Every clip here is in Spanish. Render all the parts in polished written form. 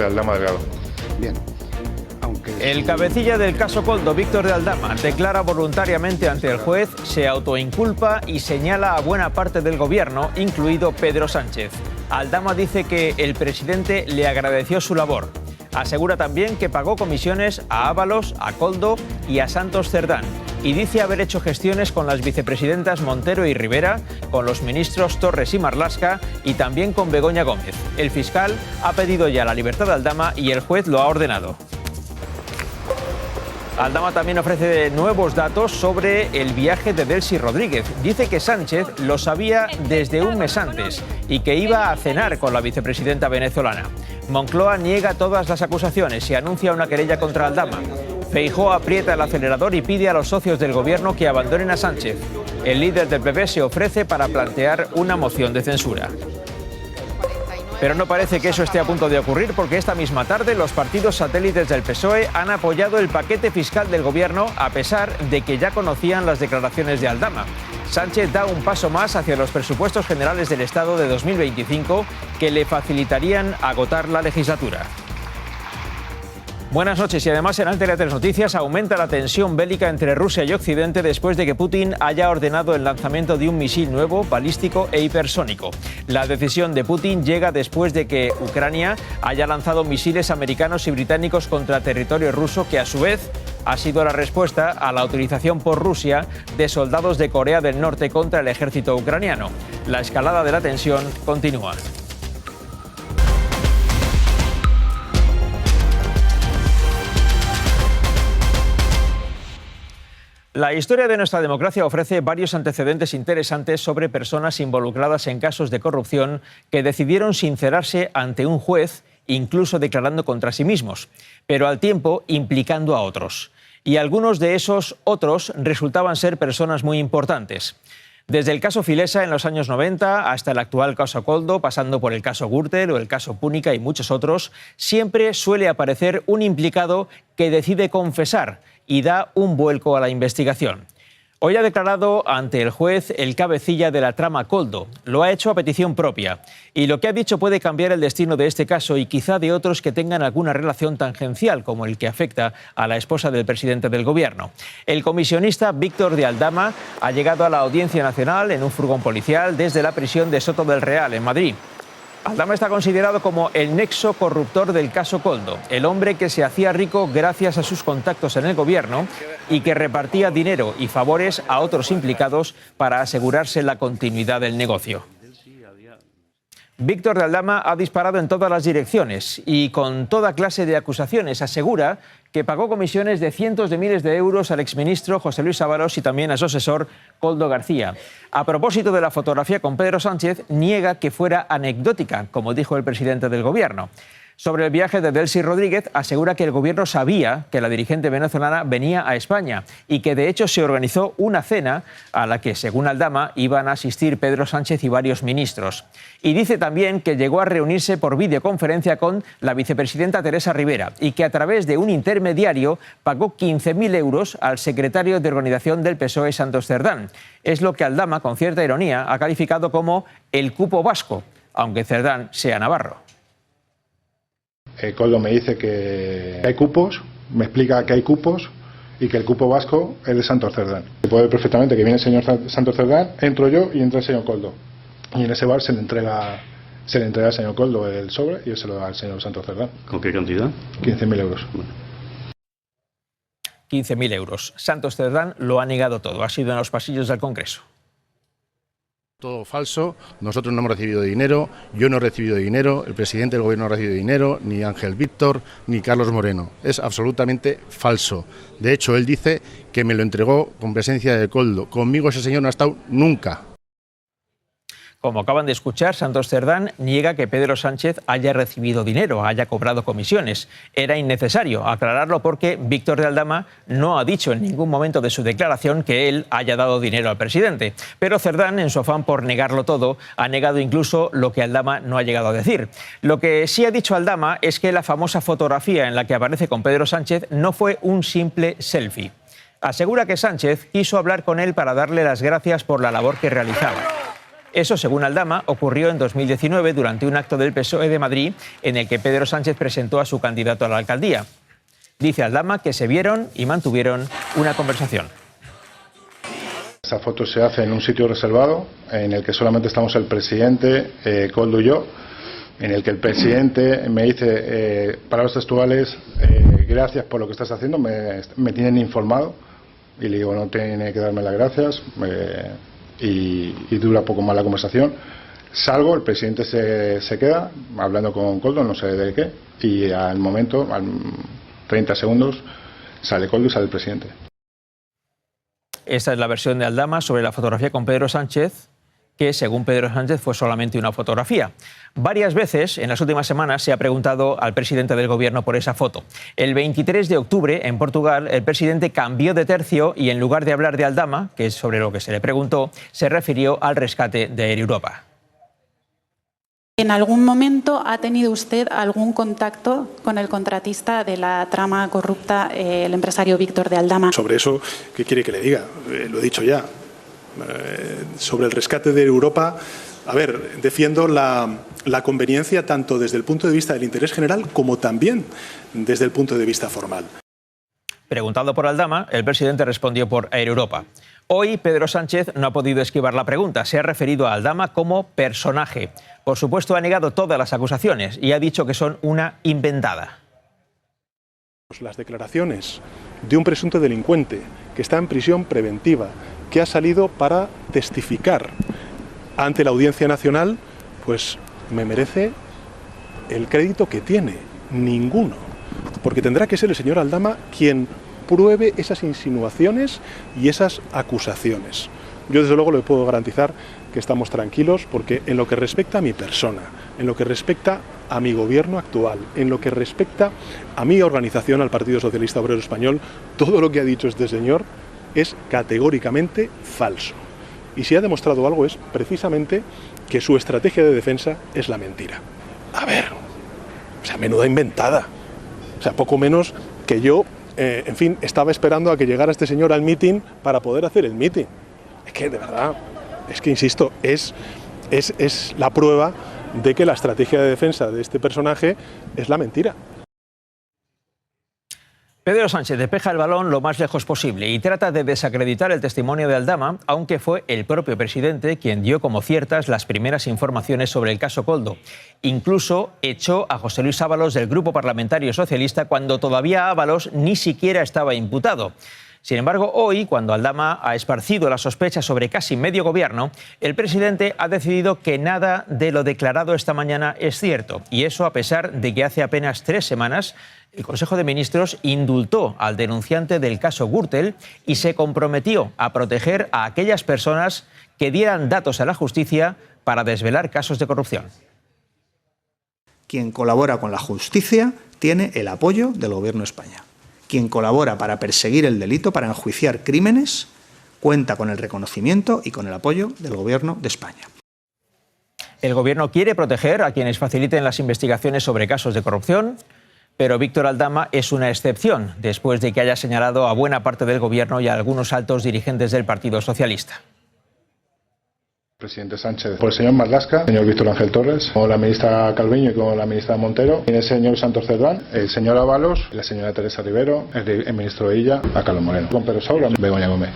Aldama Delgado. Bien. El cabecilla del caso Koldo, Víctor de Aldama, declara voluntariamente ante el juez, se autoinculpa y señala a buena parte del gobierno, incluido Pedro Sánchez. Aldama dice que el presidente le agradeció su labor. Asegura también que pagó comisiones a Ábalos, a Koldo y a Santos Cerdán. Y dice haber hecho gestiones con las vicepresidentas Montero y Rivera, con los ministros Torres y Marlaska y también con Begoña Gómez. El fiscal ha pedido ya la libertad de Aldama y el juez lo ha ordenado. Aldama también ofrece nuevos datos sobre el viaje de Delcy Rodríguez. Dice que Sánchez lo sabía desde un mes antes y que iba a cenar con la vicepresidenta venezolana. Moncloa niega todas las acusaciones y anuncia una querella contra Aldama. Feijóo aprieta el acelerador y pide a los socios del gobierno que abandonen a Sánchez. El líder del PP se ofrece para plantear una moción de censura. Pero no parece que eso esté a punto de ocurrir porque esta misma tarde los partidos satélites del PSOE han apoyado el paquete fiscal del gobierno a pesar de que ya conocían las declaraciones de Aldama. Sánchez da un paso más hacia los presupuestos generales del Estado de 2025 que le facilitarían agotar la legislatura. Buenas noches y además en Antena 3 Noticias aumenta la tensión bélica entre Rusia y Occidente después de que Putin haya ordenado el lanzamiento de un misil nuevo, balístico e hipersónico. La decisión de Putin llega después de que Ucrania haya lanzado misiles americanos y británicos contra territorio ruso que a su vez ha sido la respuesta a la utilización por Rusia de soldados de Corea del Norte contra el ejército ucraniano. La escalada de la tensión continúa. La historia de nuestra democracia ofrece varios antecedentes interesantes sobre personas involucradas en casos de corrupción que decidieron sincerarse ante un juez, incluso declarando contra sí mismos, pero al tiempo implicando a otros. Y algunos de esos otros resultaban ser personas muy importantes. Desde el caso Filesa en los años 90 hasta el actual caso Koldo, pasando por el caso Gürtel o el caso Púnica y muchos otros, siempre suele aparecer un implicado que decide confesar y da un vuelco a la investigación. Hoy ha declarado ante el juez el cabecilla de la trama Koldo. Lo ha hecho a petición propia. Y lo que ha dicho puede cambiar el destino de este caso y quizá de otros que tengan alguna relación tangencial, como el que afecta a la esposa del presidente del gobierno. El comisionista Víctor de Aldama ha llegado a la Audiencia Nacional en un furgón policial desde la prisión de Soto del Real, en Madrid. Aldama está considerado como el nexo corruptor del caso Koldo, el hombre que se hacía rico gracias a sus contactos en el gobierno y que repartía dinero y favores a otros implicados para asegurarse la continuidad del negocio. Víctor de Aldama ha disparado en todas las direcciones y con toda clase de acusaciones. Asegura que pagó comisiones de cientos de miles de euros al exministro José Luis Ábalos y también a su asesor Koldo García. A propósito de la fotografía con Pedro Sánchez, niega que fuera anecdótica, como dijo el presidente del gobierno. Sobre el viaje de Delcy Rodríguez, asegura que el gobierno sabía que la dirigente venezolana venía a España y que de hecho se organizó una cena a la que, según Aldama, iban a asistir Pedro Sánchez y varios ministros. Y dice también que llegó a reunirse por videoconferencia con la vicepresidenta Teresa Rivera y que a través de un intermediario pagó 15.000 euros al secretario de organización del PSOE, Santos Cerdán. Es lo que Aldama, con cierta ironía, ha calificado como el cupo vasco, aunque Cerdán sea navarro. Koldo me dice que hay cupos, me explica que hay cupos y que el cupo vasco es de Santos Cerdán. Se puede ver perfectamente que viene el señor Santos Cerdán, entro yo y entra el señor Koldo. Y en ese bar se le entrega al señor Koldo el sobre y él se lo da al señor Santos Cerdán. ¿Con qué cantidad? 15.000 euros. Bueno. 15.000 euros. Santos Cerdán lo ha negado todo. Ha sido en los pasillos del Congreso. Todo falso, nosotros no hemos recibido dinero, yo no he recibido dinero, el presidente del gobierno no ha recibido dinero, ni Ángel Víctor, ni Carlos Moreno. Es absolutamente falso. De hecho, él dice que me lo entregó con presencia de Koldo. Conmigo ese señor no ha estado nunca. Como acaban de escuchar, Santos Cerdán niega que Pedro Sánchez haya recibido dinero, haya cobrado comisiones. Era innecesario aclararlo porque Víctor de Aldama no ha dicho en ningún momento de su declaración que él haya dado dinero al presidente. Pero Cerdán, en su afán por negarlo todo, ha negado incluso lo que Aldama no ha llegado a decir. Lo que sí ha dicho Aldama es que la famosa fotografía en la que aparece con Pedro Sánchez no fue un simple selfie. Asegura que Sánchez quiso hablar con él para darle las gracias por la labor que realizaba. Eso, según Aldama, ocurrió en 2019 durante un acto del PSOE de Madrid en el que Pedro Sánchez presentó a su candidato a la alcaldía. Dice Aldama que se vieron y mantuvieron una conversación. Esa foto se hace en un sitio reservado en el que solamente estamos el presidente, Koldo y yo, en el que el presidente me dice, palabras textuales, gracias por lo que estás haciendo, me tienen informado, y le digo, no tiene que darme las gracias, y dura poco más la conversación. Salgo, el presidente se queda hablando con Koldo, no sé de qué, y al momento, al 30 segundos, sale Koldo y sale el presidente. Esta es la versión de Aldama sobre la fotografía con Pedro Sánchez, que según Pedro Sánchez fue solamente una fotografía. Varias veces en las últimas semanas se ha preguntado al presidente del gobierno por esa foto. El 23 de octubre en Portugal el presidente cambió de tercio y en lugar de hablar de Aldama, que es sobre lo que se le preguntó, se refirió al rescate de Air Europa. ¿En algún momento ha tenido usted algún contacto con el contratista de la trama corrupta, el empresario Víctor de Aldama? Sobre eso, ¿qué quiere que le diga? Lo he dicho ya. Sobre el rescate de Europa, a ver, defiendo la conveniencia tanto desde el punto de vista del interés general como también desde el punto de vista formal. Preguntado por Aldama, el presidente respondió por Air Europa. Hoy Pedro Sánchez no ha podido esquivar la pregunta. Se ha referido a Aldama como personaje. Por supuesto, ha negado todas las acusaciones y ha dicho que son una inventada. Las declaraciones de un presunto delincuente que está en prisión preventiva, que ha salido para testificar ante la Audiencia Nacional, pues me merece el crédito que tiene, ninguno. Porque tendrá que ser el señor Aldama quien pruebe esas insinuaciones y esas acusaciones. Yo desde luego le puedo garantizar que estamos tranquilos porque en lo que respecta a mi persona, en lo que respecta a mi gobierno actual, en lo que respecta a mi organización, al Partido Socialista Obrero Español, todo lo que ha dicho este señor es categóricamente falso. Y si ha demostrado algo es precisamente que su estrategia de defensa es la mentira. A ver, o sea, menuda inventada. O sea, poco menos que yo, en fin, estaba esperando a que llegara este señor al mitin para poder hacer el mitin. Es que, de verdad, es que, insisto, es la prueba de que la estrategia de defensa de este personaje es la mentira. Pedro Sánchez despeja el balón lo más lejos posible y trata de desacreditar el testimonio de Aldama, aunque fue el propio presidente quien dio como ciertas las primeras informaciones sobre el caso Koldo. Incluso echó a José Luis Ábalos del Grupo Parlamentario Socialista cuando todavía Ábalos ni siquiera estaba imputado. Sin embargo, hoy, cuando Aldama ha esparcido las sospechas sobre casi medio gobierno, el presidente ha decidido que nada de lo declarado esta mañana es cierto. Y eso a pesar de que hace apenas 3 semanas el Consejo de Ministros indultó al denunciante del caso Gürtel y se comprometió a proteger a aquellas personas que dieran datos a la justicia para desvelar casos de corrupción. Quien colabora con la justicia tiene el apoyo del Gobierno de España. Quien colabora para perseguir el delito, para enjuiciar crímenes, cuenta con el reconocimiento y con el apoyo del Gobierno de España. El Gobierno quiere proteger a quienes faciliten las investigaciones sobre casos de corrupción, pero Víctor Aldama es una excepción, después de que haya señalado a buena parte del Gobierno y a algunos altos dirigentes del Partido Socialista. Presidente Sánchez, por el señor Marlaska, el señor Víctor Ángel Torres, con la ministra Calviño y con la ministra Montero, el señor Santos Cerdán, el señor Ábalos, la señora Teresa Rivero, el ministro Illa, a Carlos Moreno, con Pedro Saura, Begoña Gómez.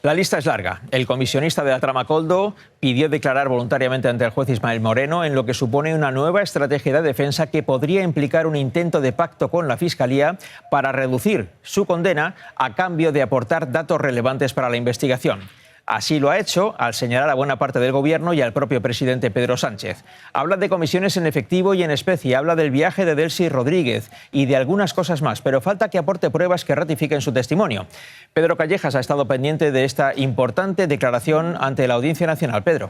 La lista es larga. El comisionista de la trama Koldo pidió declarar voluntariamente ante el juez Ismael Moreno, en lo que supone una nueva estrategia de defensa que podría implicar un intento de pacto con la Fiscalía para reducir su condena a cambio de aportar datos relevantes para la investigación. Así lo ha hecho al señalar a buena parte del Gobierno y al propio presidente Pedro Sánchez. Habla de comisiones en efectivo y en especie, habla del viaje de Delcy Rodríguez y de algunas cosas más, pero falta que aporte pruebas que ratifiquen su testimonio. Pedro Callejas ha estado pendiente de esta importante declaración ante la Audiencia Nacional. Pedro.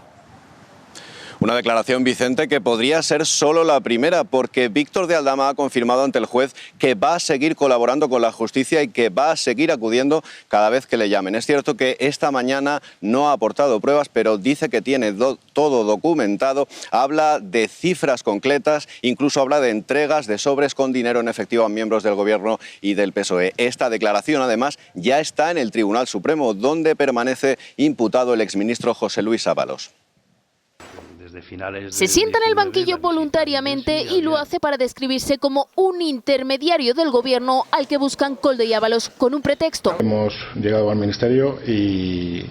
Una declaración, Vicente, que podría ser solo la primera, porque Víctor de Aldama ha confirmado ante el juez que va a seguir colaborando con la justicia y que va a seguir acudiendo cada vez que le llamen. Es cierto que esta mañana no ha aportado pruebas, pero dice que tiene todo documentado, habla de cifras concretas, incluso habla de entregas de sobres con dinero en efectivo a miembros del Gobierno y del PSOE. Esta declaración, además, ya está en el Tribunal Supremo, donde permanece imputado el exministro José Luis Ábalos. Se sienta en el banquillo voluntariamente y lo hace para describirse como un intermediario del Gobierno al que buscan Koldo y Ábalos con un pretexto. Hemos llegado al Ministerio y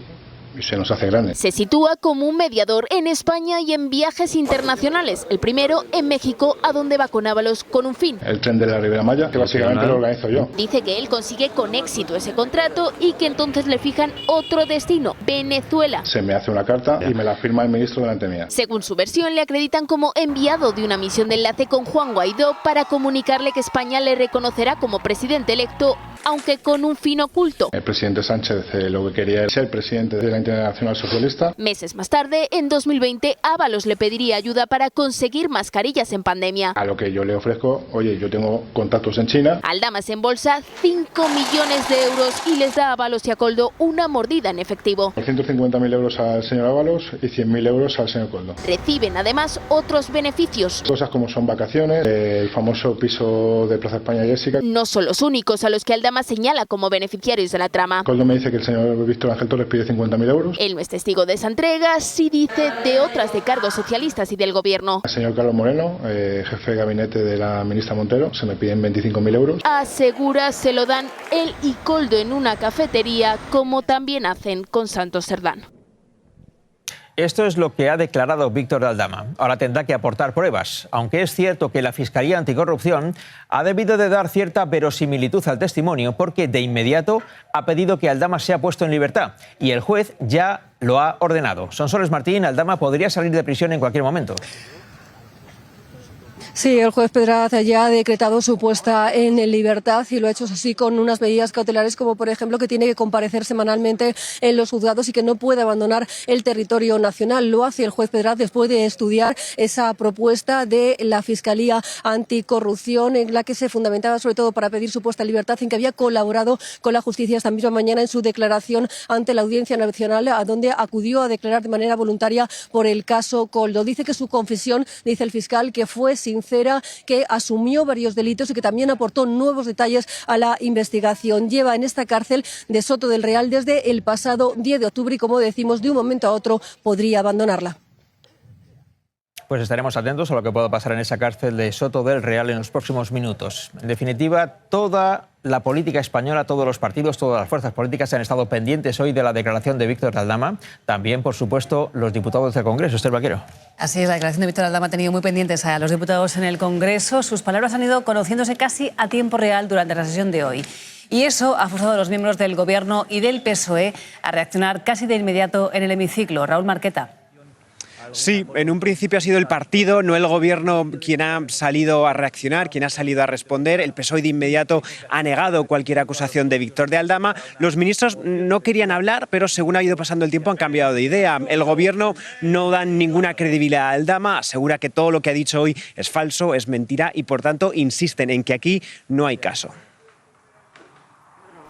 se nos hace grande. Se sitúa como un mediador en España y en viajes internacionales. El primero en México, a donde va con Ábalos con un fin. El tren de la Ribera Maya, que básicamente lo organizo yo. Dice que él consigue con éxito ese contrato y que entonces le fijan otro destino, Venezuela. Se me hace una carta y me la firma el ministro delante mía. Según su versión, le acreditan como enviado de una misión de enlace con Juan Guaidó para comunicarle que España le reconocerá como presidente electo, aunque con un fin oculto. El presidente Sánchez lo que quería era ser presidente de la Internacional Socialista. Meses más tarde, en 2020, Ábalos le pediría ayuda para conseguir mascarillas en pandemia. A lo que yo le ofrezco, oye, yo tengo contactos en China. Aldama se embolsa 5 millones de euros y les da a Ábalos y a Koldo una mordida en efectivo. 150.000 euros al señor Ábalos y 100.000 euros al señor Koldo. Reciben además otros beneficios. Cosas como son vacaciones, el famoso piso de Plaza España Jessica. No son los únicos a los que Aldama señala como beneficiarios de la trama. Koldo me dice que el señor Víctor Ángel Torres pide 50.000 euros. Él no es testigo de esa entrega, sí dice de otras de cargos socialistas y del Gobierno. El señor Carlos Moreno, jefe de gabinete de la ministra Montero, se me piden 25.000 euros. Asegura se lo dan él y Koldo en una cafetería, como también hacen con Santos Cerdán. Esto es lo que ha declarado Víctor de Aldama. Ahora tendrá que aportar pruebas, aunque es cierto que la Fiscalía Anticorrupción ha debido de dar cierta verosimilitud al testimonio porque de inmediato ha pedido que Aldama sea puesto en libertad y el juez ya lo ha ordenado. Sonsoles Martín, Aldama podría salir de prisión en cualquier momento. Sí, el juez Pedraz ya ha decretado su puesta en libertad y lo ha hecho así con unas medidas cautelares como, por ejemplo, que tiene que comparecer semanalmente en los juzgados y que no puede abandonar el territorio nacional. Lo hace el juez Pedraz después de estudiar esa propuesta de la Fiscalía Anticorrupción en la que se fundamentaba sobre todo para pedir su puesta en libertad, en que había colaborado con la justicia esta misma mañana en su declaración ante la Audiencia Nacional, a donde acudió a declarar de manera voluntaria por el caso Koldo. Dice que su confesión, dice el fiscal, que fue sincera, que asumió varios delitos y que también aportó nuevos detalles a la investigación. Lleva en esta cárcel de Soto del Real desde el pasado 10 de octubre y, como decimos, de un momento a otro podría abandonarla. Pues estaremos atentos a lo que pueda pasar en esa cárcel de Soto del Real en los próximos minutos. En definitiva, toda la política española, todos los partidos, todas las fuerzas políticas han estado pendientes hoy de la declaración de Víctor de Aldama. También, por supuesto, los diputados del Congreso. Esther Vaquero. Así es, la declaración de Víctor Aldama ha tenido muy pendientes a los diputados en el Congreso. Sus palabras han ido conociéndose casi a tiempo real durante la sesión de hoy. Y eso ha forzado a los miembros del Gobierno y del PSOE a reaccionar casi de inmediato en el hemiciclo. Raúl Marqueta. Sí, en un principio ha sido el partido, no el Gobierno, quien ha salido a reaccionar, quien ha salido a responder. El PSOE de inmediato ha negado cualquier acusación de Víctor de Aldama. Los ministros no querían hablar, pero según ha ido pasando el tiempo han cambiado de idea. El Gobierno no da ninguna credibilidad a Aldama, asegura que todo lo que ha dicho hoy es falso, es mentira y por tanto insisten en que aquí no hay caso.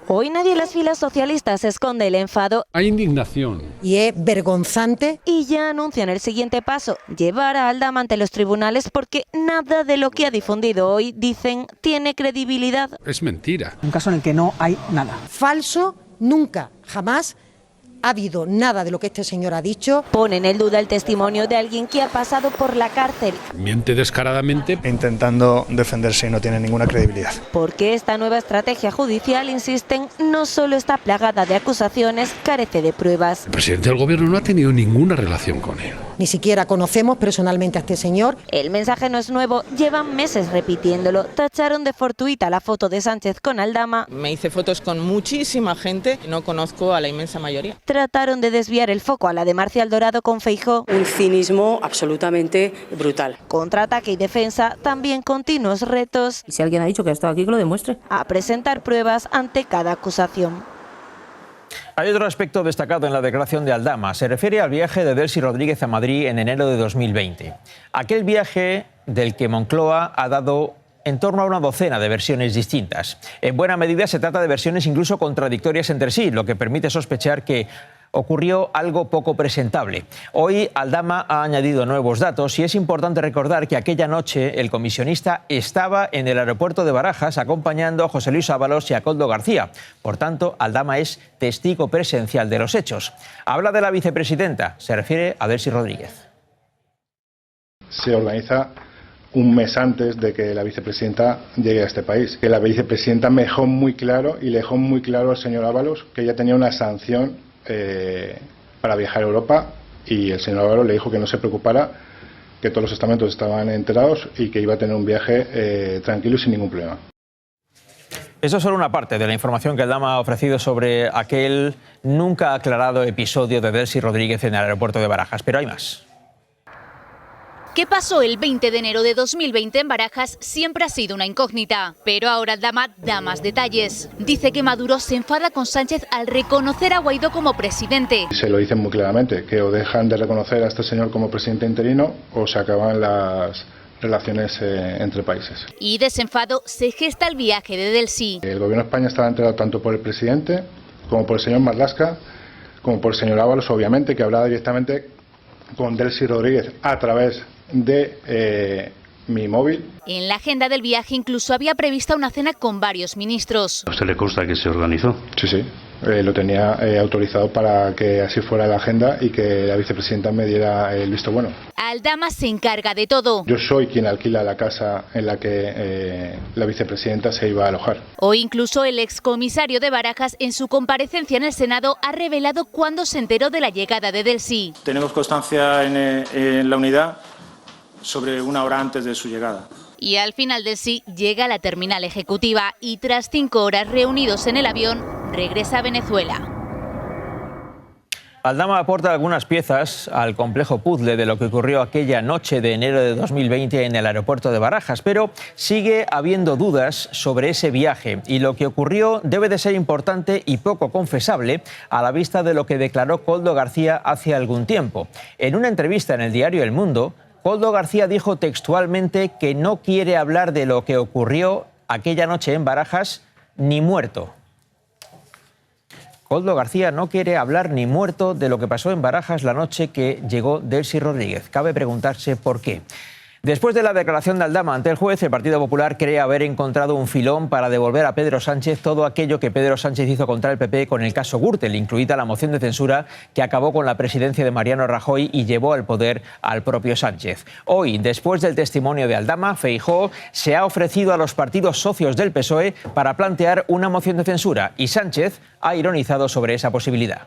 Hoy nadie en las filas socialistas esconde el enfado. Hay indignación. Y es vergonzante. Y ya anuncian el siguiente paso, llevar a Aldama ante los tribunales porque nada de lo que ha difundido hoy, dicen, tiene credibilidad. Es mentira. Un caso en el que no hay nada. Falso, nunca, jamás ha habido nada de lo que este señor ha dicho. Ponen en duda el testimonio de alguien que ha pasado por la cárcel. Miente descaradamente. Intentando defenderse y no tiene ninguna credibilidad. Porque esta nueva estrategia judicial, insisten, no solo está plagada de acusaciones, carece de pruebas. El presidente del Gobierno no ha tenido ninguna relación con él. Ni siquiera conocemos personalmente a este señor. El mensaje no es nuevo, llevan meses repitiéndolo. Tacharon de fortuita la foto de Sánchez con Aldama. Me hice fotos con muchísima gente, no conozco a la inmensa mayoría. Trataron de desviar el foco a la de Marcial Dorado con Feijóo. Un cinismo absolutamente brutal. Contraataque y defensa, también continuos retos. Si alguien ha dicho que ha estado aquí, que lo demuestre. A presentar pruebas ante cada acusación. Hay otro aspecto destacado en la declaración de Aldama. Se refiere al viaje de Delcy Rodríguez a Madrid en enero de 2020. Aquel viaje del que Moncloa ha dado en torno a una docena de versiones distintas. En buena medida se trata de versiones incluso contradictorias entre sí, lo que permite sospechar que ocurrió algo poco presentable. Hoy Aldama ha añadido nuevos datos y es importante recordar que aquella noche el comisionista estaba en el aeropuerto de Barajas acompañando a José Luis Ábalos y a Koldo García. Por tanto, Aldama es testigo presencial de los hechos. Habla de la vicepresidenta, se refiere a Delcy Rodríguez. Se organiza un mes antes de que la vicepresidenta llegue a este país. Que la vicepresidenta me dejó muy claro y le dejó muy claro al señor Ábalos que ella tenía una sanción para viajar a Europa, y el señor Ábalos le dijo que no se preocupara, que todos los estamentos estaban enterados y que iba a tener un viaje tranquilo y sin ningún problema. Eso es solo una parte de la información que Aldama ha ofrecido sobre aquel nunca aclarado episodio de Delcy Rodríguez en el aeropuerto de Barajas, pero hay más. ¿Qué pasó el 20 de enero de 2020 en Barajas? Siempre ha sido una incógnita, pero ahora Aldama da más detalles. Dice que Maduro se enfada con Sánchez al reconocer a Guaidó como presidente. Se lo dicen muy claramente, que o dejan de reconocer a este señor como presidente interino o se acaban las relaciones entre países. Y desenfado se gesta el viaje de Delcy. El gobierno de España estaba enterado tanto por el presidente como por el señor Marlaska, como por el señor Ábalos, obviamente, que hablaba directamente con Delcy Rodríguez a través de mi móvil. En la agenda del viaje incluso había prevista una cena con varios ministros. ¿A usted le consta que se organizó? Sí, sí. Lo tenía autorizado para que así fuera la agenda y que la vicepresidenta me diera el visto bueno. Aldama se encarga de todo. Yo soy quien alquila la casa en la que la vicepresidenta se iba a alojar. Hoy incluso el excomisario de Barajas en su comparecencia en el Senado ha revelado cuándo se enteró de la llegada de Delcy. Tenemos constancia en la unidad sobre una hora antes de su llegada. Y al final Delcy llega a la terminal ejecutiva y tras 5 horas reunidos en el avión, regresa a Venezuela. Aldama aporta algunas piezas al complejo puzzle de lo que ocurrió aquella noche de enero de 2020 en el aeropuerto de Barajas, pero sigue habiendo dudas sobre ese viaje y lo que ocurrió debe de ser importante y poco confesable a la vista de lo que declaró Koldo García hace algún tiempo. En una entrevista en el diario El Mundo, Koldo García dijo textualmente que no quiere hablar de lo que ocurrió aquella noche en Barajas ni muerto. Koldo García no quiere hablar ni muerto de lo que pasó en Barajas la noche que llegó Delcy Rodríguez. Cabe preguntarse por qué. Después de la declaración de Aldama ante el juez, el Partido Popular cree haber encontrado un filón para devolver a Pedro Sánchez todo aquello que Pedro Sánchez hizo contra el PP con el caso Gürtel, incluida la moción de censura que acabó con la presidencia de Mariano Rajoy y llevó al poder al propio Sánchez. Hoy, después del testimonio de Aldama, Feijóo se ha ofrecido a los partidos socios del PSOE para plantear una moción de censura y Sánchez ha ironizado sobre esa posibilidad.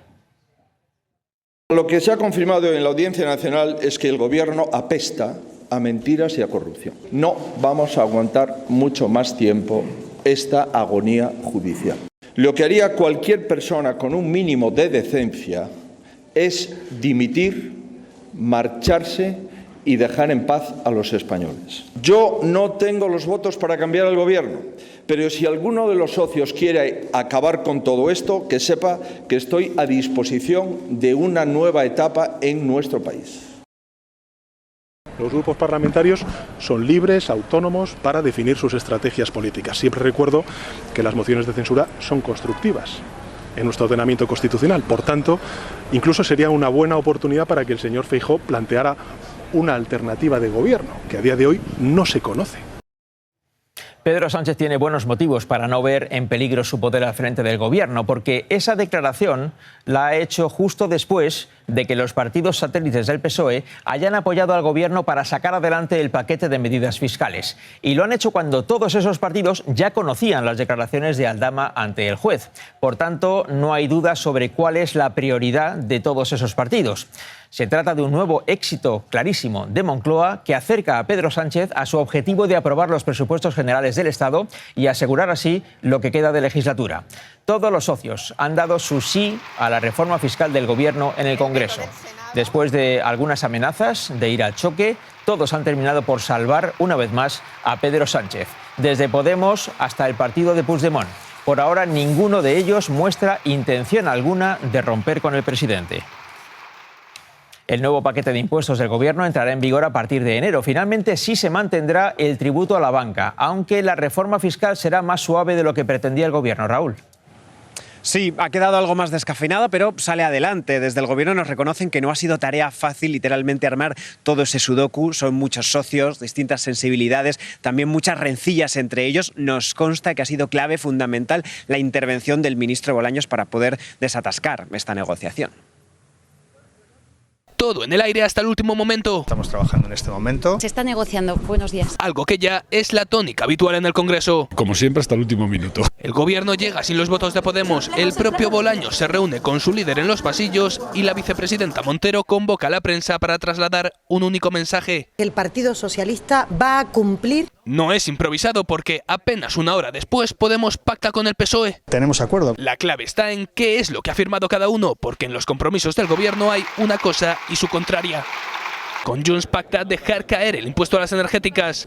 Lo que se ha confirmado en la Audiencia Nacional es que el Gobierno apesta a mentiras y a corrupción. No vamos a aguantar mucho más tiempo esta agonía judicial. Lo que haría cualquier persona con un mínimo de decencia es dimitir, marcharse y dejar en paz a los españoles. Yo no tengo los votos para cambiar el Gobierno, pero si alguno de los socios quiere acabar con todo esto, que sepa que estoy a disposición de una nueva etapa en nuestro país. Los grupos parlamentarios son libres, autónomos, para definir sus estrategias políticas. Siempre recuerdo que las mociones de censura son constructivas en nuestro ordenamiento constitucional. Por tanto, incluso sería una buena oportunidad para que el señor Feijóo planteara una alternativa de gobierno, que a día de hoy no se conoce. Pedro Sánchez tiene buenos motivos para no ver en peligro su poder al frente del gobierno, porque esa declaración la ha hecho justo después de que los partidos satélites del PSOE hayan apoyado al gobierno para sacar adelante el paquete de medidas fiscales. Y lo han hecho cuando todos esos partidos ya conocían las declaraciones de Aldama ante el juez. Por tanto, no hay duda sobre cuál es la prioridad de todos esos partidos. Se trata de un nuevo éxito clarísimo de Moncloa que acerca a Pedro Sánchez a su objetivo de aprobar los presupuestos generales del Estado y asegurar así lo que queda de legislatura. Todos los socios han dado su sí a la reforma fiscal del Gobierno en el Congreso. Después de algunas amenazas de ir al choque, todos han terminado por salvar una vez más a Pedro Sánchez, desde Podemos hasta el partido de Puigdemont. Por ahora, ninguno de ellos muestra intención alguna de romper con el presidente. El nuevo paquete de impuestos del Gobierno entrará en vigor a partir de enero. Finalmente, sí se mantendrá el tributo a la banca, aunque la reforma fiscal será más suave de lo que pretendía el Gobierno. Raúl. Sí, ha quedado algo más descafeinado, pero sale adelante. Desde el Gobierno nos reconocen que no ha sido tarea fácil literalmente armar todo ese sudoku. Son muchos socios, distintas sensibilidades, también muchas rencillas entre ellos. Nos consta que ha sido clave, fundamental, la intervención del ministro Bolaños para poder desatascar esta negociación. Todo en el aire hasta el último momento. Estamos trabajando en este momento. Se está negociando. Buenos días. Algo que ya es la tónica habitual en el Congreso. Como siempre, hasta el último minuto. El Gobierno llega sin los votos de Podemos. El propio Bolaños se reúne con su líder en los pasillos y la vicepresidenta Montero convoca a la prensa para trasladar un único mensaje. El Partido Socialista va a cumplir. No es improvisado porque apenas una hora después Podemos pacta con el PSOE. Tenemos acuerdo. La clave está en qué es lo que ha firmado cada uno, porque en los compromisos del Gobierno hay una cosa y su contraria. Con Junts pacta dejar caer el impuesto a las energéticas.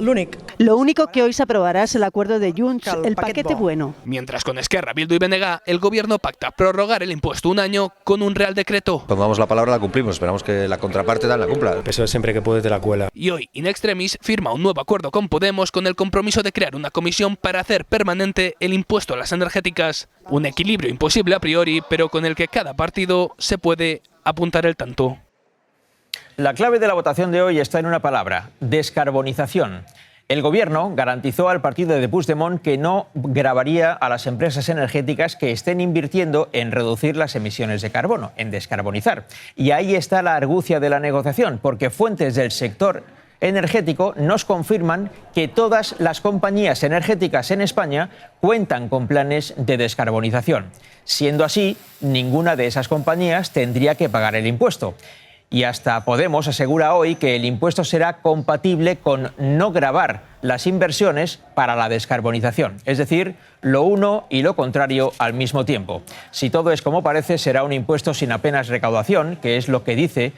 Lo único que hoy se aprobará es el acuerdo de Junts, el paquete bueno. Mientras con Esquerra, Bildu y BNG, el Gobierno pacta prorrogar el impuesto un año con un Real Decreto. Cuando damos la palabra la cumplimos, esperamos que la contraparte la cumpla. El PSOE siempre que puede te la cuela. Y hoy, in extremis, firma un nuevo acuerdo con Podemos con el compromiso de crear una comisión para hacer permanente el impuesto a las energéticas. Un equilibrio imposible a priori, pero con el que cada partido se puede apuntar el tanto. La clave de la votación de hoy está en una palabra: descarbonización. El Gobierno garantizó al partido de Puigdemont que no gravaría a las empresas energéticas que estén invirtiendo en reducir las emisiones de carbono, en descarbonizar. Y ahí está la argucia de la negociación, porque fuentes del sector energético nos confirman que todas las compañías energéticas en España cuentan con planes de descarbonización. Siendo así, ninguna de esas compañías tendría que pagar el impuesto. Y hasta Podemos asegura hoy que el impuesto será compatible con no gravar las inversiones para la descarbonización. Es decir, lo uno y lo contrario al mismo tiempo. Si todo es como parece, será un impuesto sin apenas recaudación, que es lo que dice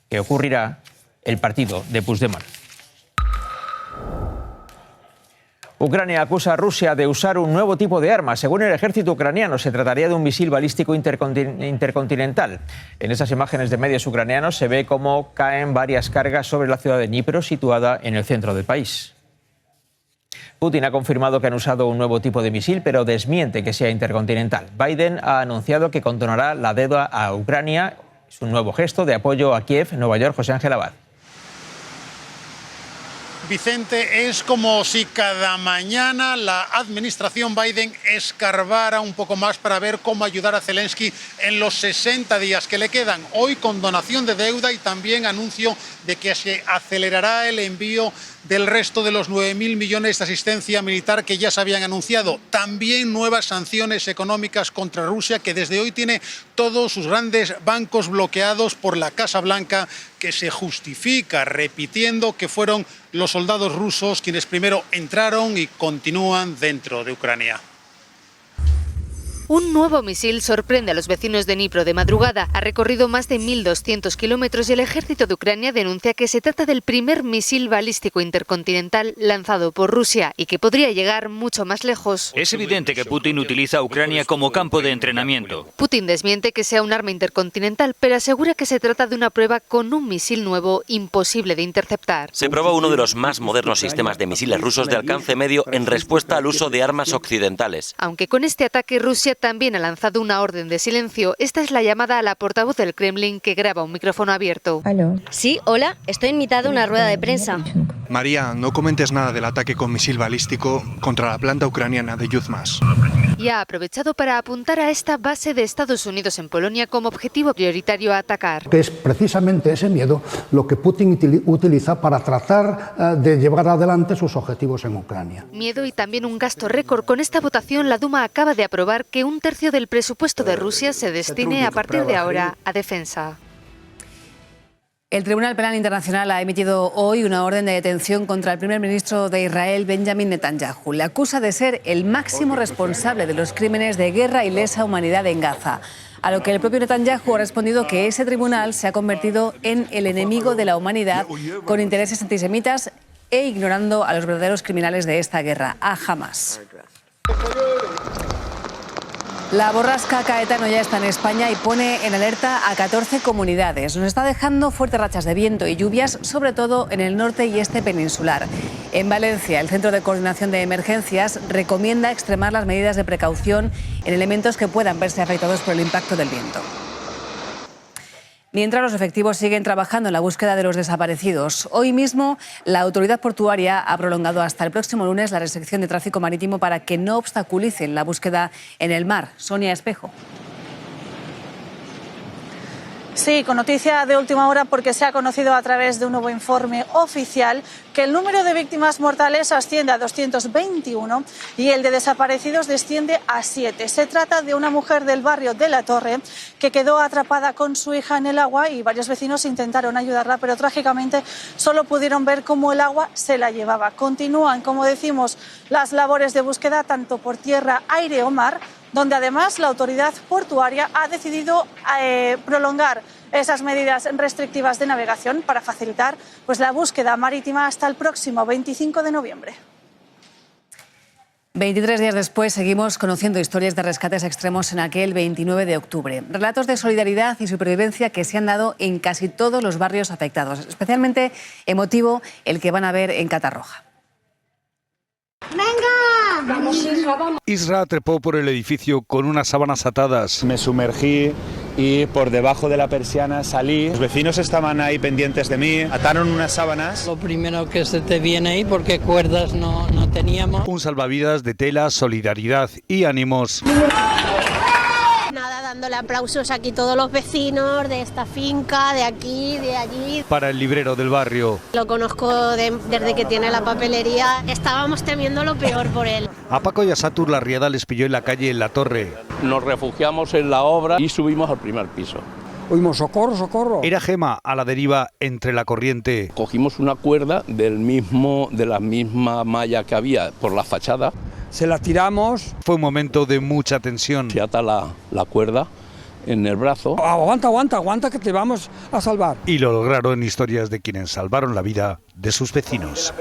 que ocurrirá el partido de Puigdemont. Ucrania acusa a Rusia de usar un nuevo tipo de arma. Según el ejército ucraniano, se trataría de un misil balístico intercontinental. En esas imágenes de medios ucranianos se ve cómo caen varias cargas sobre la ciudad de Dnipro, situada en el centro del país. Putin ha confirmado que han usado un nuevo tipo de misil, pero desmiente que sea intercontinental. Biden ha anunciado que condonará la deuda a Ucrania. Es un nuevo gesto de apoyo a Kiev, Nueva York. José Ángel Abad. Vicente, es como si cada mañana la administración Biden escarbara un poco más para ver cómo ayudar a Zelensky en los 60 días que le quedan. Hoy condonación de deuda y también anuncio de que se acelerará el envío del resto de los 9.000 millones de asistencia militar que ya se habían anunciado. También nuevas sanciones económicas contra Rusia, que desde hoy tiene todos sus grandes bancos bloqueados por la Casa Blanca, que se justifica repitiendo que fueron los soldados rusos quienes primero entraron y continúan dentro de Ucrania. Un nuevo misil sorprende a los vecinos de Dnipro de madrugada. Ha recorrido más de 1.200 kilómetros y el ejército de Ucrania denuncia que se trata del primer misil balístico intercontinental lanzado por Rusia y que podría llegar mucho más lejos. Es evidente que Putin utiliza a Ucrania como campo de entrenamiento. Putin desmiente que sea un arma intercontinental, pero asegura que se trata de una prueba con un misil nuevo imposible de interceptar. Se prueba uno de los más modernos sistemas de misiles rusos de alcance medio en respuesta al uso de armas occidentales. Aunque con este ataque Rusia también ha lanzado una orden de silencio. Esta es la llamada a la portavoz del Kremlin, que graba un micrófono abierto. ¿Aló? Sí, hola, estoy en mitad de una rueda de prensa. María, no comentes nada del ataque con misil balístico contra la planta ucraniana de Yuzmas. Y ha aprovechado para apuntar a esta base de Estados Unidos en Polonia como objetivo prioritario a atacar. Que es precisamente ese miedo lo que Putin utiliza para tratar de llevar adelante sus objetivos en Ucrania. Miedo y también un gasto récord. Con esta votación la Duma acaba de aprobar que 1/3 del presupuesto de Rusia se destine a partir de ahora a defensa. El Tribunal Penal Internacional ha emitido hoy una orden de detención contra el primer ministro de Israel, Benjamin Netanyahu. Le acusa de ser el máximo responsable de los crímenes de guerra y lesa humanidad en Gaza. A lo que el propio Netanyahu ha respondido que ese tribunal se ha convertido en el enemigo de la humanidad con intereses antisemitas e ignorando a los verdaderos criminales de esta guerra, a Hamas. La borrasca Caetano ya está en España y pone en alerta a 14 comunidades. Nos está dejando fuertes rachas de viento y lluvias, sobre todo en el norte y este peninsular. En Valencia, el Centro de Coordinación de Emergencias recomienda extremar las medidas de precaución en elementos que puedan verse afectados por el impacto del viento. Mientras los efectivos siguen trabajando en la búsqueda de los desaparecidos, hoy mismo la autoridad portuaria ha prolongado hasta el próximo lunes la restricción de tráfico marítimo para que no obstaculicen la búsqueda en el mar. Sonia Espejo. Sí, con noticia de última hora porque se ha conocido a través de un nuevo informe oficial que el número de víctimas mortales asciende a 221 y el de desaparecidos desciende a 7. Se trata de una mujer del barrio de La Torre que quedó atrapada con su hija en el agua y varios vecinos intentaron ayudarla, pero trágicamente solo pudieron ver cómo el agua se la llevaba. Continúan, como decimos, las labores de búsqueda tanto por tierra, aire o mar, donde además la autoridad portuaria ha decidido prolongar esas medidas restrictivas de navegación para facilitar la búsqueda marítima hasta el próximo 25 de noviembre. 23 días después seguimos conociendo historias de rescates extremos en aquel 29 de octubre. Relatos de solidaridad y supervivencia que se han dado en casi todos los barrios afectados. Especialmente emotivo el que van a ver en Catarroja. ¡Venga! Vamos, Isra, vamos. Isra trepó por el edificio con unas sábanas atadas. Me sumergí y por debajo de la persiana salí. Los vecinos estaban ahí pendientes de mí, ataron unas sábanas. Lo primero que se te viene ahí, porque cuerdas no teníamos. Un salvavidas de tela, solidaridad y ánimos. Nada, dándole aplausos aquí todos los vecinos de esta finca, de aquí, de allí. Para el librero del barrio. Lo conozco desde que tiene la papelería. Estábamos temiendo lo peor por él. A Paco y a Satur la riada les pilló en la calle en La Torre. Nos refugiamos en la obra y subimos al primer piso. Oímos socorro, socorro. Era Gema a la deriva entre la corriente. Cogimos una cuerda de la misma malla que había por la fachada. Se la tiramos. Fue un momento de mucha tensión. Se ata la cuerda en el brazo. Aguanta que te vamos a salvar. Y lo lograron historias de quienes salvaron la vida de sus vecinos.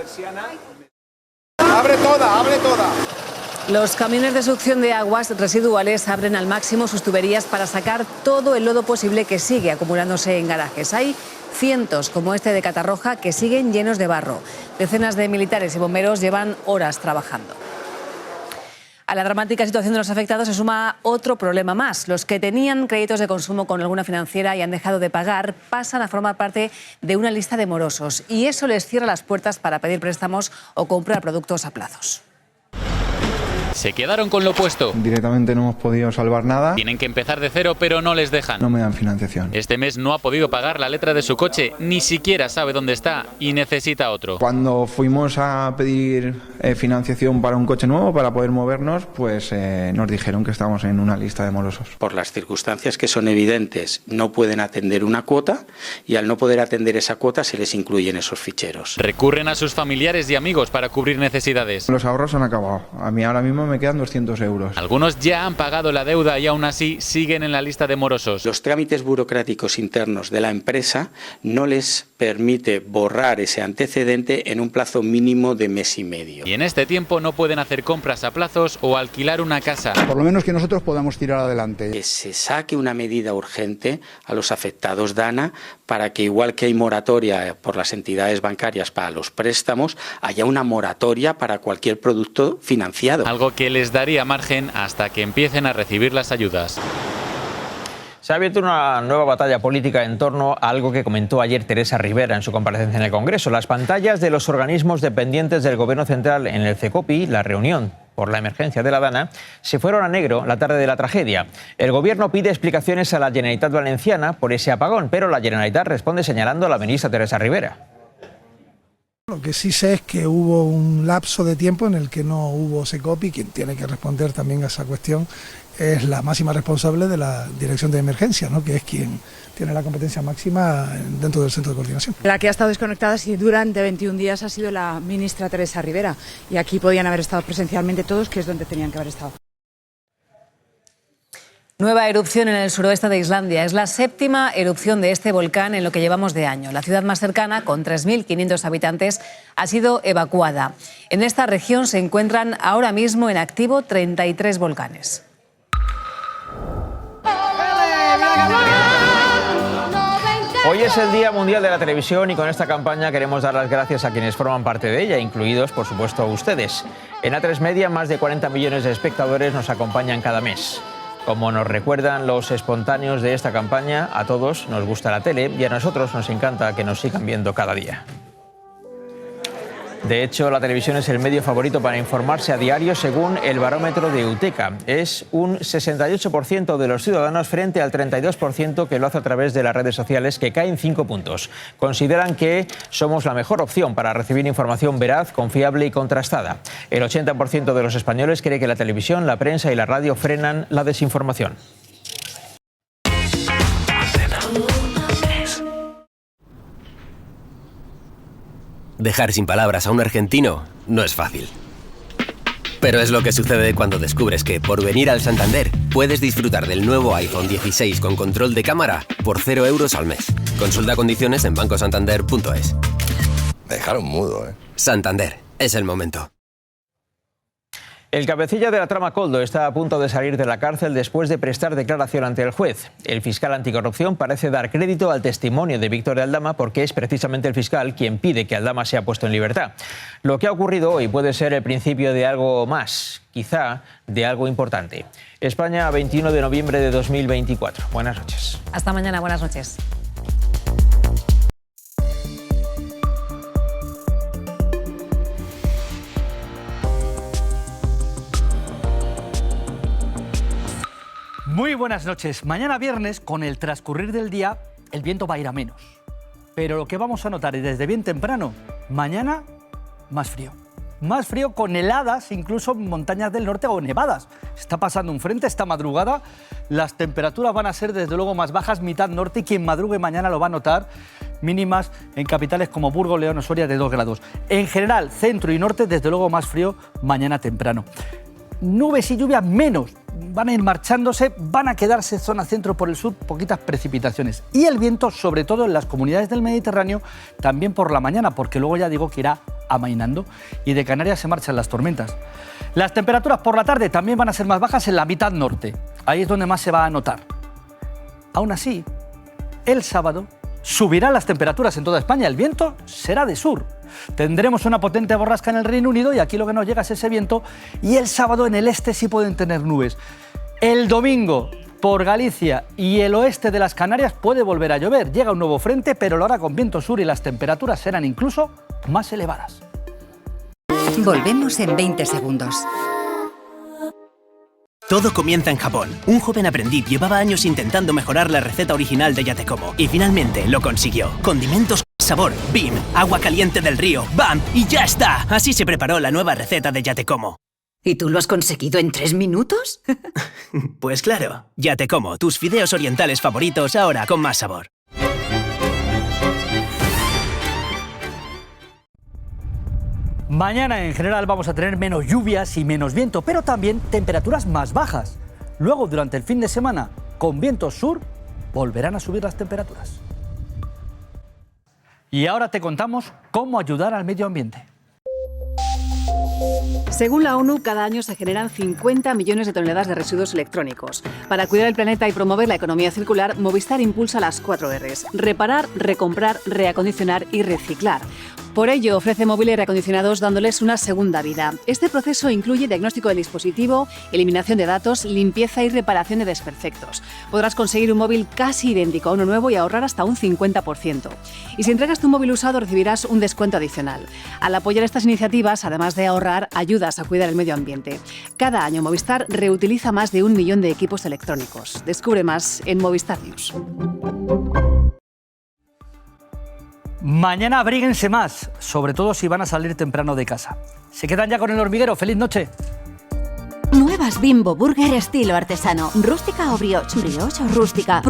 ¡Abre toda! Los camiones de succión de aguas residuales abren al máximo sus tuberías para sacar todo el lodo posible que sigue acumulándose en garajes. Hay cientos, como este de Catarroja, que siguen llenos de barro. Decenas de militares y bomberos llevan horas trabajando. A la dramática situación de los afectados se suma otro problema más. Los que tenían créditos de consumo con alguna financiera y han dejado de pagar pasan a formar parte de una lista de morosos y eso les cierra las puertas para pedir préstamos o comprar productos a plazos. Se quedaron con lo puesto. Directamente no hemos podido salvar nada. Tienen que empezar de cero, pero no les dejan. No me dan financiación. Este mes no ha podido pagar la letra de su coche, ni siquiera sabe dónde está y necesita otro. Cuando fuimos a pedir financiación para un coche nuevo, para poder movernos, pues nos dijeron que estábamos en una lista de morosos. Por las circunstancias que son evidentes, no pueden atender una cuota y al no poder atender esa cuota se les incluyen esos ficheros. Recurren a sus familiares y amigos para cubrir necesidades. Los ahorros han acabado. A mí ahora mismo me quedan 200 euros. Algunos ya han pagado la deuda y aún así siguen en la lista de morosos. Los trámites burocráticos internos de la empresa no les permite borrar ese antecedente en un plazo mínimo de mes y medio. Y en este tiempo no pueden hacer compras a plazos o alquilar una casa. Por lo menos que nosotros podamos tirar adelante. Que se saque una medida urgente a los afectados DANA para que, igual que hay moratoria por las entidades bancarias para los préstamos, haya una moratoria para cualquier producto financiado. Algo que les daría margen hasta que empiecen a recibir las ayudas. Se ha abierto una nueva batalla política en torno a algo que comentó ayer Teresa Rivera en su comparecencia en el Congreso. Las pantallas de los organismos dependientes del Gobierno central en el CECOPI, la reunión por la emergencia de la Dana, se fueron a negro la tarde de la tragedia. El Gobierno pide explicaciones a la Generalitat Valenciana por ese apagón, pero la Generalitat responde señalando a la ministra Teresa Rivera. Lo que sí sé es que hubo un lapso de tiempo en el que no hubo CECOPI. Quien tiene que responder también a esa cuestión es la máxima responsable de la Dirección de Emergencia, ¿no? Que es quien tiene la competencia máxima dentro del Centro de Coordinación. La que ha estado desconectada durante 21 días ha sido la ministra Teresa Rivera y aquí podían haber estado presencialmente todos, que es donde tenían que haber estado. Nueva erupción en el suroeste de Islandia. Es la séptima erupción de este volcán en lo que llevamos de año. La ciudad más cercana, con 3.500 habitantes, ha sido evacuada. En esta región se encuentran ahora mismo en activo 33 volcanes. Hoy es el Día Mundial de la Televisión y con esta campaña queremos dar las gracias a quienes forman parte de ella, incluidos, por supuesto, ustedes. En A3 Media, más de 40 millones de espectadores nos acompañan cada mes. Como nos recuerdan los espontáneos de esta campaña, a todos nos gusta la tele y a nosotros nos encanta que nos sigan viendo cada día. De hecho, la televisión es el medio favorito para informarse a diario según el barómetro de Euteca. Es un 68% de los ciudadanos frente al 32% que lo hace a través de las redes sociales, que caen 5 puntos. Consideran que somos la mejor opción para recibir información veraz, confiable y contrastada. El 80% de los españoles cree que la televisión, la prensa y la radio frenan la desinformación. Dejar sin palabras a un argentino no es fácil. Pero es lo que sucede cuando descubres que, por venir al Santander, puedes disfrutar del nuevo iPhone 16 con control de cámara por 0 euros al mes. Consulta condiciones en bancosantander.es. Me dejaron mudo, ¿eh? Santander, es el momento. El cabecilla de la trama Koldo está a punto de salir de la cárcel después de prestar declaración ante el juez. El fiscal anticorrupción parece dar crédito al testimonio de Víctor Aldama porque es precisamente el fiscal quien pide que Aldama sea puesto en libertad. Lo que ha ocurrido hoy puede ser el principio de algo más, quizá de algo importante. España, 21 de noviembre de 2024. Buenas noches. Hasta mañana, buenas noches. Muy buenas noches. Mañana viernes, con el transcurrir del día, el viento va a ir a menos. Pero lo que vamos a notar es desde bien temprano, mañana más frío. Más frío con heladas, incluso en montañas del norte o nevadas. Está pasando un frente esta madrugada. Las temperaturas van a ser desde luego más bajas, mitad norte, y quien madrugue mañana lo va a notar. Mínimas en capitales como Burgos, León o Soria de 2 grados. En general, centro y norte, desde luego más frío mañana temprano. Nubes y lluvias menos, van a ir marchándose, van a quedarse zona centro por el sur, poquitas precipitaciones. Y el viento, sobre todo en las comunidades del Mediterráneo, también por la mañana, porque luego ya digo que irá amainando y de Canarias se marchan las tormentas. Las temperaturas por la tarde también van a ser más bajas en la mitad norte, ahí es donde más se va a notar. Aún así, el sábado subirán las temperaturas en toda España, el viento será de sur. Tendremos una potente borrasca en el Reino Unido y aquí lo que nos llega es ese viento, y el sábado en el este sí pueden tener nubes. El domingo por Galicia y el oeste de las Canarias puede volver a llover, llega un nuevo frente, pero lo hará con viento sur y las temperaturas serán incluso más elevadas. Volvemos en 20 segundos. Todo comienza en Japón. Un joven aprendiz llevaba años intentando mejorar la receta original de Yatecomo y finalmente lo consiguió. Condimentos, sabor, BIM, agua caliente del río, ¡bam! ¡Y ya está! Así se preparó la nueva receta de Yatecomo. ¿Y tú lo has conseguido en 3 minutos? Pues claro. Yatecomo, tus fideos orientales favoritos ahora con más sabor. Mañana en general vamos a tener menos lluvias y menos viento, pero también temperaturas más bajas. Luego, durante el fin de semana, con viento sur, volverán a subir las temperaturas. Y ahora te contamos cómo ayudar al medio ambiente. Según la ONU, cada año se generan 50 millones de toneladas de residuos electrónicos. Para cuidar el planeta y promover la economía circular, Movistar impulsa las 4 Rs: reparar, recomprar, reacondicionar y reciclar. Por ello, ofrece móviles reacondicionados dándoles una segunda vida. Este proceso incluye diagnóstico del dispositivo, eliminación de datos, limpieza y reparación de desperfectos. Podrás conseguir un móvil casi idéntico a uno nuevo y ahorrar hasta un 50%. Y si entregas tu móvil usado, recibirás un descuento adicional. Al apoyar estas iniciativas, además de ahorrar, ayudas a cuidar el medio ambiente. Cada año, Movistar reutiliza más de 1 millón de equipos electrónicos. Descubre más en Movistar News. Mañana abríguense más, sobre todo si van a salir temprano de casa. Se quedan ya con El Hormiguero. ¡Feliz noche! Nuevas Bimbo Burger estilo artesano. ¿Rústica o brioche? ¿Brioche o rústica?